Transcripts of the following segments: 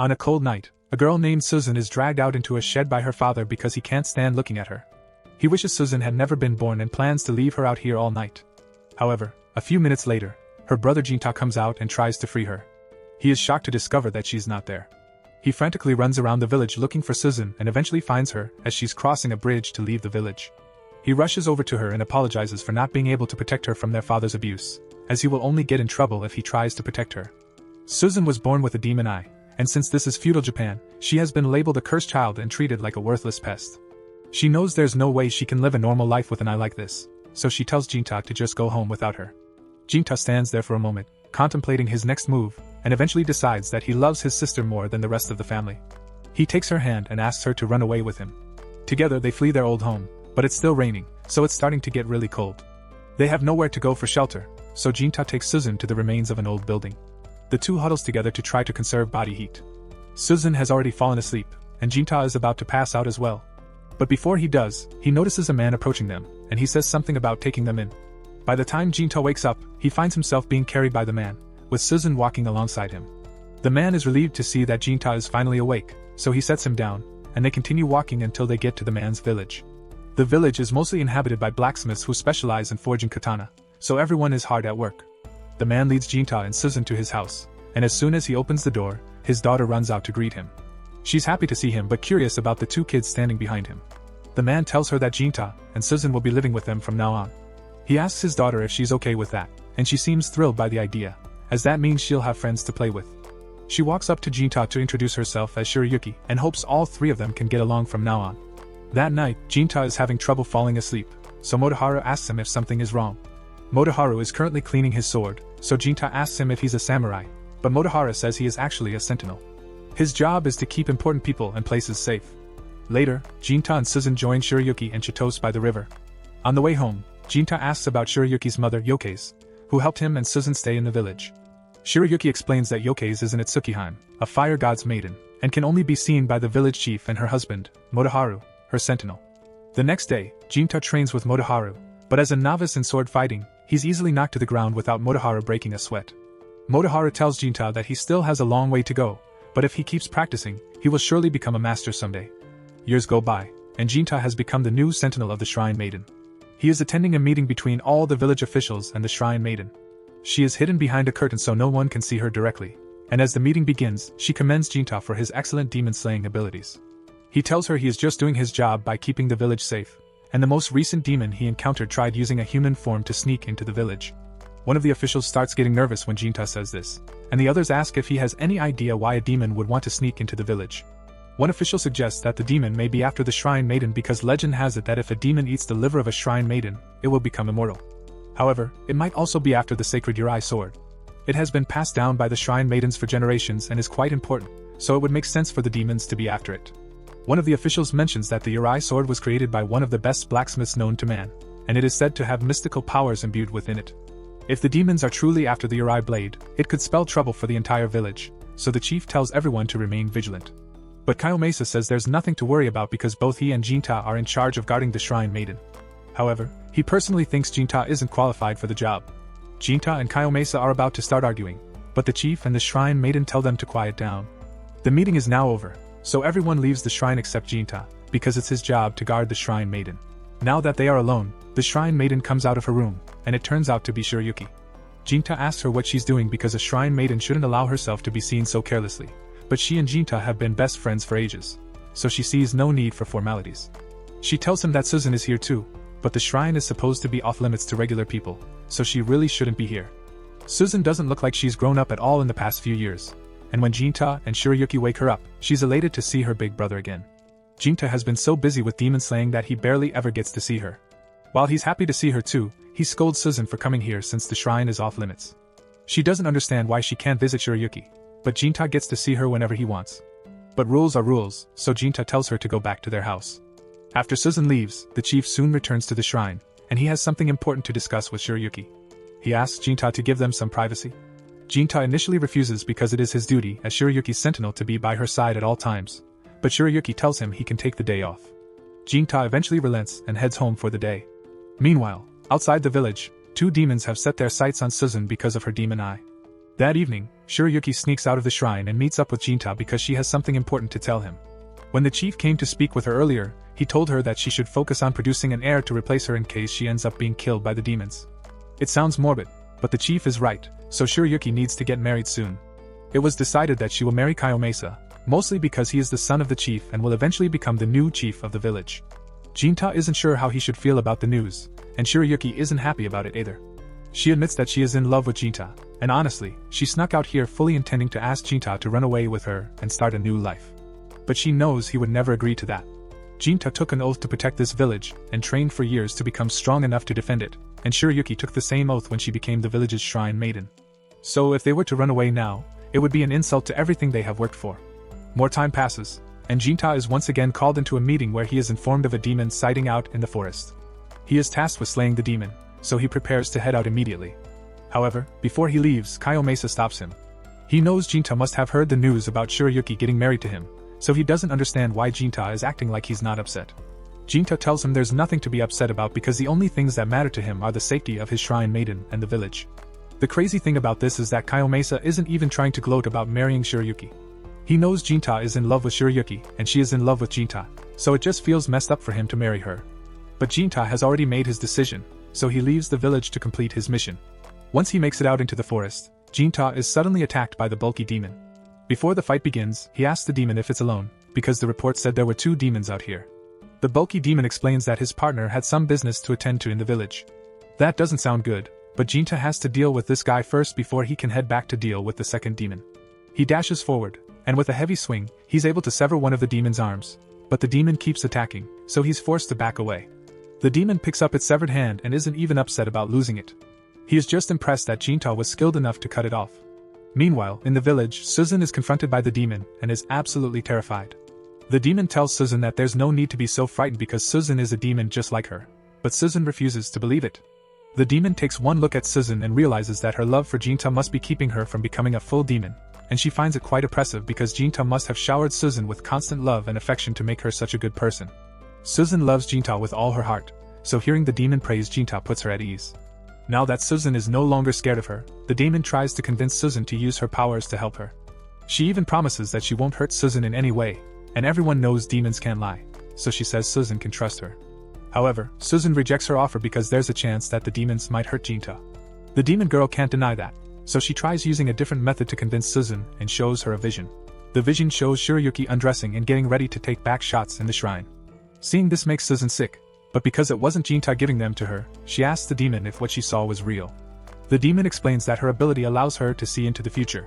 On a cold night, a girl named Susan is dragged out into a shed by her father because he can't stand looking at her. He wishes Susan had never been born and plans to leave her out here all night. However, a few minutes later, her brother Jinta comes out and tries to free her. He is shocked to discover that she's not there. He frantically runs around the village looking for Susan and eventually finds her as she's crossing a bridge to leave the village. He rushes over to her and apologizes for not being able to protect her from their father's abuse, as he will only get in trouble if he tries to protect her. Susan was born with a demon eye, and since this is feudal Japan, she has been labeled a cursed child and treated like a worthless pest. She knows there's no way she can live a normal life with an eye like this, so she tells Jinta to just go home without her. Jinta stands there for a moment, contemplating his next move, and eventually decides that he loves his sister more than the rest of the family. He takes her hand and asks her to run away with him. Together they flee their old home, but it's still raining, so it's starting to get really cold. They have nowhere to go for shelter, so Jinta takes Susan to the remains of an old building. The two huddles together to try to conserve body heat. Susan has already fallen asleep, and Jinta is about to pass out as well. But before he does, he notices a man approaching them, and he says something about taking them in. By the time Jinta wakes up, he finds himself being carried by the man, with Susan walking alongside him. The man is relieved to see that Jinta is finally awake, so he sets him down, and they continue walking until they get to the man's village. The village is mostly inhabited by blacksmiths who specialize in forging katana, so everyone is hard at work. The man leads Jinta and Susan to his house, and as soon as he opens the door, his daughter runs out to greet him. She's happy to see him but curious about the two kids standing behind him. The man tells her that Jinta and Susan will be living with them from now on. He asks his daughter if she's okay with that, and she seems thrilled by the idea, as that means she'll have friends to play with. She walks up to Jinta to introduce herself as Shirayuki and hopes all three of them can get along from now on. That night, Jinta is having trouble falling asleep, so Motoharu asks him if something is wrong. Motoharu is currently cleaning his sword, so Jinta asks him if he's a samurai, but Motoharu says he is actually a sentinel. His job is to keep important people and places safe. Later, Jinta and Susan join Shirayuki and Chitose by the river. On the way home, Jinta asks about Shirayuki's mother, Yokeis, who helped him and Susan stay in the village. Shirayuki explains that Yokeis is an Itsukihan, a fire god's maiden, and can only be seen by the village chief and her husband, Motoharu, her sentinel. The next day, Jinta trains with Motoharu, but as a novice in sword fighting, he's easily knocked to the ground without Motoharu breaking a sweat. Motoharu tells Jinta that he still has a long way to go, but if he keeps practicing, he will surely become a master someday. Years go by, and Jinta has become the new sentinel of the Shrine Maiden. He is attending a meeting between all the village officials and the Shrine Maiden. She is hidden behind a curtain so no one can see her directly, and as the meeting begins, she commends Jinta for his excellent demon-slaying abilities. He tells her he is just doing his job by keeping the village safe, and the most recent demon he encountered tried using a human form to sneak into the village. One of the officials starts getting nervous when Jinta says this, and the others ask if he has any idea why a demon would want to sneak into the village. One official suggests that the demon may be after the Shrine Maiden because legend has it that if a demon eats the liver of a Shrine Maiden, it will become immortal. However, it might also be after the sacred Yurai sword. It has been passed down by the Shrine Maidens for generations and is quite important, so it would make sense for the demons to be after it. One of the officials mentions that the Yurai sword was created by one of the best blacksmiths known to man, and it is said to have mystical powers imbued within it. If the demons are truly after the Yurai blade, it could spell trouble for the entire village, so the chief tells everyone to remain vigilant. But Kayomasa says there's nothing to worry about because both he and Jinta are in charge of guarding the Shrine Maiden. However, he personally thinks Jinta isn't qualified for the job. Jinta and Kayomasa are about to start arguing, but the chief and the Shrine Maiden tell them to quiet down. The meeting is now over, so everyone leaves the shrine except Jinta, because it's his job to guard the Shrine Maiden. Now that they are alone, the Shrine Maiden comes out of her room, and it turns out to be Shirayuki. Jinta asks her what she's doing because a Shrine Maiden shouldn't allow herself to be seen so carelessly, but she and Jinta have been best friends for ages, so she sees no need for formalities. She tells him that Susan is here too, but the shrine is supposed to be off limits to regular people, so she really shouldn't be here. Susan doesn't look like she's grown up at all in the past few years, and when Jinta and Shirayuki wake her up, she's elated to see her big brother again. Jinta has been so busy with demon slaying that he barely ever gets to see her. While he's happy to see her too, he scolds Susan for coming here since the shrine is off limits. She doesn't understand why she can't visit Shirayuki, but Jinta gets to see her whenever he wants. But rules are rules, so Jinta tells her to go back to their house. After Susan leaves, the chief soon returns to the shrine, and he has something important to discuss with Shirayuki. He asks Jinta to give them some privacy. Jinta initially refuses because it is his duty as Shirayuki's sentinel to be by her side at all times, but Shirayuki tells him he can take the day off. Jinta eventually relents and heads home for the day. Meanwhile, outside the village, two demons have set their sights on Susan because of her demon eye. That evening, Shiroyuki sneaks out of the shrine and meets up with Jinta because she has something important to tell him. When the chief came to speak with her earlier, he told her that she should focus on producing an heir to replace her in case she ends up being killed by the demons. It sounds morbid, but the chief is right, so Shiroyuki needs to get married soon. It was decided that she will marry Kayomasa, mostly because he is the son of the chief and will eventually become the new chief of the village. Jinta isn't sure how he should feel about the news, and Shiroyuki isn't happy about it either. She admits that she is in love with Jinta, and honestly, she snuck out here fully intending to ask Jinta to run away with her and start a new life. But she knows he would never agree to that. Jinta took an oath to protect this village, and trained for years to become strong enough to defend it, and Shiroyuki took the same oath when she became the village's shrine maiden. So if they were to run away now, it would be an insult to everything they have worked for. More time passes, and Jinta is once again called into a meeting where he is informed of a demon sighting out in the forest. He is tasked with slaying the demon, so he prepares to head out immediately. However, before he leaves, Kayomasa stops him. He knows Jinta must have heard the news about Shiroyuki getting married to him, so he doesn't understand why Jinta is acting like he's not upset. Jinta tells him there's nothing to be upset about because the only things that matter to him are the safety of his shrine maiden and the village. The crazy thing about this is that Kayomasa isn't even trying to gloat about marrying Shiroyuki. He knows Jinta is in love with Shiroyuki and she is in love with Jinta, so it just feels messed up for him to marry her. But Jinta has already made his decision, so he leaves the village to complete his mission. Once he makes it out into the forest, Jinta is suddenly attacked by the bulky demon. Before the fight begins, he asks the demon if it's alone, because the report said there were 2 demons out here. The bulky demon explains that his partner had some business to attend to in the village. That doesn't sound good, but Jinta has to deal with this guy first before he can head back to deal with the second demon. He dashes forward, and with a heavy swing, he's able to sever one of the demon's arms, but the demon keeps attacking, so he's forced to back away. The demon picks up its severed hand and isn't even upset about losing it. He is just impressed that Jinta was skilled enough to cut it off. Meanwhile, in the village, Susan is confronted by the demon and is absolutely terrified. The demon tells Susan that there's no need to be so frightened because Susan is a demon just like her, but Susan refuses to believe it. The demon takes one look at Susan and realizes that her love for Jinta must be keeping her from becoming a full demon, and she finds it quite oppressive because Jinta must have showered Susan with constant love and affection to make her such a good person. Susan loves Jinta with all her heart, so hearing the demon praise Jinta puts her at ease. Now that Susan is no longer scared of her, the demon tries to convince Susan to use her powers to help her. She even promises that she won't hurt Susan in any way, and everyone knows demons can't lie, so she says Susan can trust her. However, Susan rejects her offer because there's a chance that the demons might hurt Jinta. The demon girl can't deny that, so she tries using a different method to convince Susan and shows her a vision. The vision shows Shiroyuki undressing and getting ready to take back shots in the shrine. Seeing this makes Susan sick, but because it wasn't Jinta giving them to her, she asks the demon if what she saw was real. The demon explains that her ability allows her to see into the future.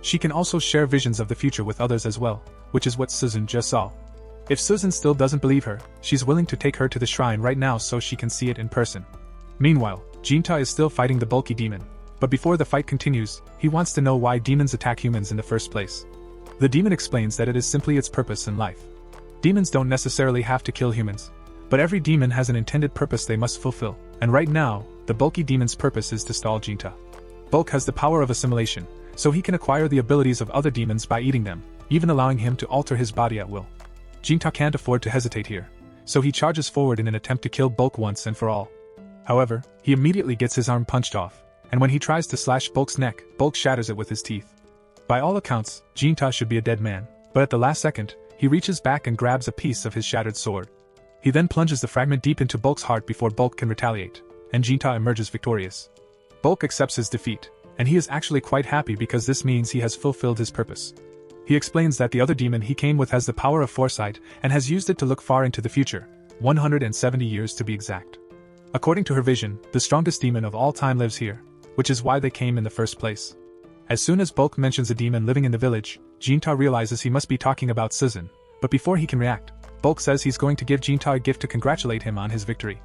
She can also share visions of the future with others as well, which is what Susan just saw. If Susan still doesn't believe her, she's willing to take her to the shrine right now so she can see it in person. Meanwhile, Jinta is still fighting the bulky demon, but before the fight continues, he wants to know why demons attack humans in the first place. The demon explains that it is simply its purpose in life. Demons don't necessarily have to kill humans, but every demon has an intended purpose they must fulfill, and right now, the bulky demon's purpose is to stall Jinta. Bulk has the power of assimilation, so he can acquire the abilities of other demons by eating them, even allowing him to alter his body at will. Jinta can't afford to hesitate here, so he charges forward in an attempt to kill Bulk once and for all. However, he immediately gets his arm punched off, and when he tries to slash Bulk's neck, Bulk shatters it with his teeth. By all accounts, Jinta should be a dead man, but at the last second, he reaches back and grabs a piece of his shattered sword. He then plunges the fragment deep into Bulk's heart before Bulk can retaliate, and Jinta emerges victorious. Bulk accepts his defeat, and he is actually quite happy because this means he has fulfilled his purpose. He explains that the other demon he came with has the power of foresight and has used it to look far into the future, 170 years to be exact. According to her vision, the strongest demon of all time lives here, which is why they came in the first place. As soon as Bulk mentions a demon living in the village, Jinta realizes he must be talking about Susan, but before he can react, Bulk says he's going to give Jinta a gift to congratulate him on his victory.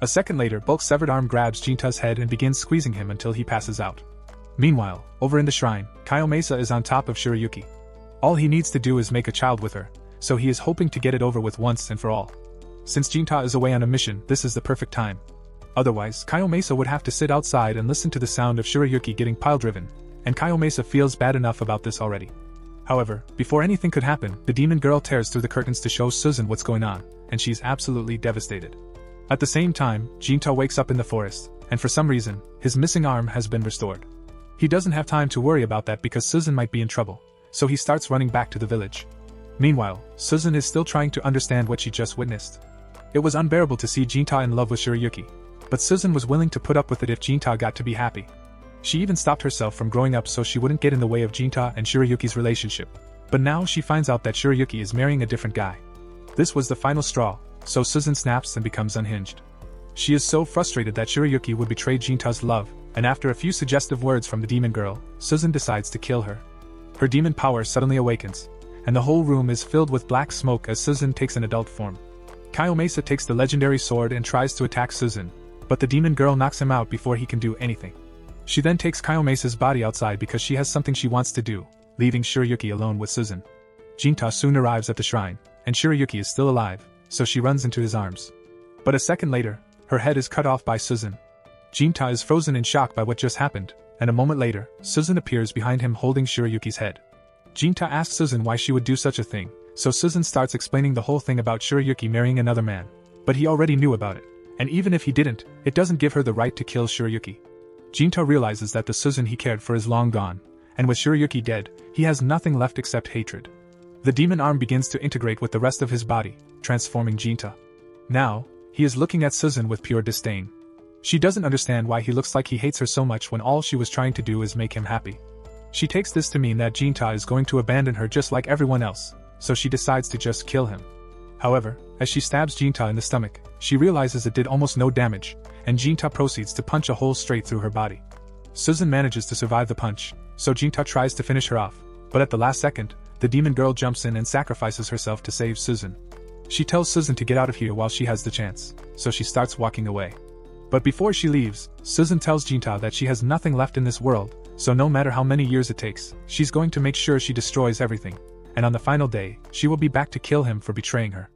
A second later, Bulk's severed arm grabs Jinta's head and begins squeezing him until he passes out. Meanwhile, over in the shrine, Kayomasa is on top of Shiroyuki. All he needs to do is make a child with her, so he is hoping to get it over with once and for all. Since Jinta is away on a mission, this is the perfect time. Otherwise, Kayomasa would have to sit outside and listen to the sound of Shiroyuki getting pile-driven, and Kayomasa feels bad enough about this already. However, before anything could happen, the demon girl tears through the curtains to show Susan what's going on, and she's absolutely devastated. At the same time, Jinta wakes up in the forest, and for some reason, his missing arm has been restored. He doesn't have time to worry about that because Susan might be in trouble, so he starts running back to the village. Meanwhile, Susan is still trying to understand what she just witnessed. It was unbearable to see Jinta in love with Shirayuki, but Susan was willing to put up with it if Jinta got to be happy. She even stopped herself from growing up so she wouldn't get in the way of Jinta and Shirayuki's relationship. But now she finds out that Shirayuki is marrying a different guy. This was the final straw, so Susan snaps and becomes unhinged. She is so frustrated that Shirayuki would betray Jinta's love, and after a few suggestive words from the demon girl, Susan decides to kill her. Her demon power suddenly awakens, and the whole room is filled with black smoke as Susan takes an adult form. Kayomasa takes the legendary sword and tries to attack Susan, but the demon girl knocks him out before he can do anything. She then takes Kayomasa's body outside because she has something she wants to do, leaving Shirayuki alone with Susan. Jinta soon arrives at the shrine, and Shirayuki is still alive, so she runs into his arms. But a second later, her head is cut off by Susan. Jinta is frozen in shock by what just happened, and a moment later, Susan appears behind him holding Shirayuki's head. Jinta asks Susan why she would do such a thing, so Susan starts explaining the whole thing about Shirayuki marrying another man. But he already knew about it, and even if he didn't, it doesn't give her the right to kill Shirayuki. Jinta realizes that the Susan he cared for is long gone, and with Shirayuki dead, he has nothing left except hatred. The demon arm begins to integrate with the rest of his body, transforming Jinta. Now, he is looking at Susan with pure disdain. She doesn't understand why he looks like he hates her so much when all she was trying to do is make him happy. She takes this to mean that Jinta is going to abandon her just like everyone else, so she decides to just kill him. However, as she stabs Jinta in the stomach, she realizes it did almost no damage, and Jinta proceeds to punch a hole straight through her body. Susan manages to survive the punch, so Jinta tries to finish her off, but at the last second, the demon girl jumps in and sacrifices herself to save Susan. She tells Susan to get out of here while she has the chance, so she starts walking away. But before she leaves, Susan tells Jinta that she has nothing left in this world, so no matter how many years it takes, she's going to make sure she destroys everything, and on the final day, she will be back to kill him for betraying her.